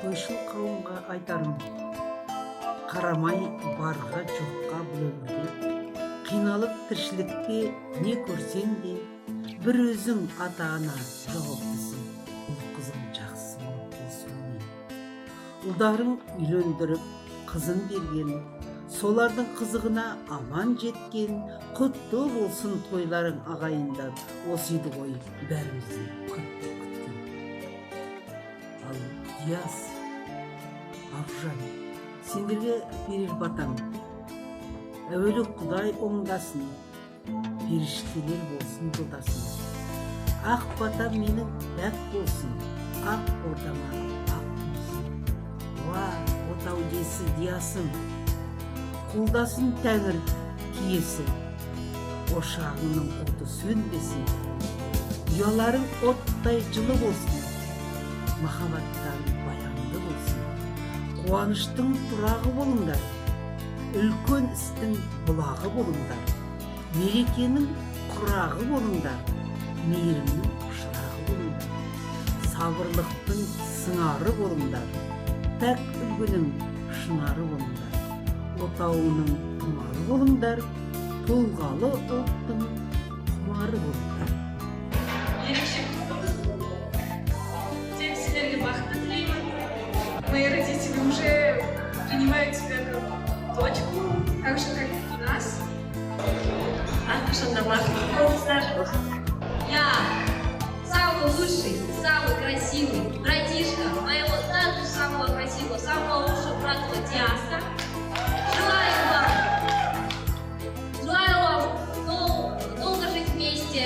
Тойшыл қауымға айтарым, қарамай барға жоққа бұл өмірде, қиналып тіршілікте не көрсең де, бір өзің ата-ана жауаптысың. Ұл қызың жақсы болсын. Ұлдарың үйлендіріп, қызын берген, солардың қызығына аман жеткен, құтты болсын тойларың ағайындар. Осы еді ғой бәрімізді күткен. Ал Диас, Аружан, сендерге берер батам, әуелі Құдай оңдасын, періштелер болсын жолдасын. Ақ батам менің пәк болсын, ақ ордама ақ болсын. Уа, отау десі Диасым, қолдасын тәңір киесі, ошағыңның оты сөнбесін, ұяларың оттай жылы болсын, махаббаттан баянды болсын. Қуаныштың тұрағы болыңдар, үлкен істің бұлағы болыңдар, мерекенің құрағы болыңдар, мейірімнің шырағы болыңдар, сабырлықтың сыңары болыңдар, пәк үлгінің шынары болыңдар, отауының тұмары болыңдар, толғалы ұлттың құмары болыңдар. Ерекше тек сіздерге бақытты тілеймін. Мои родители уже принимают тебя как дочку, так же, как и нас. Я самый лучший, самый красивый братишка моего также самого красивого, самого лучшего брата Диаса. Желаю вам долго жить вместе,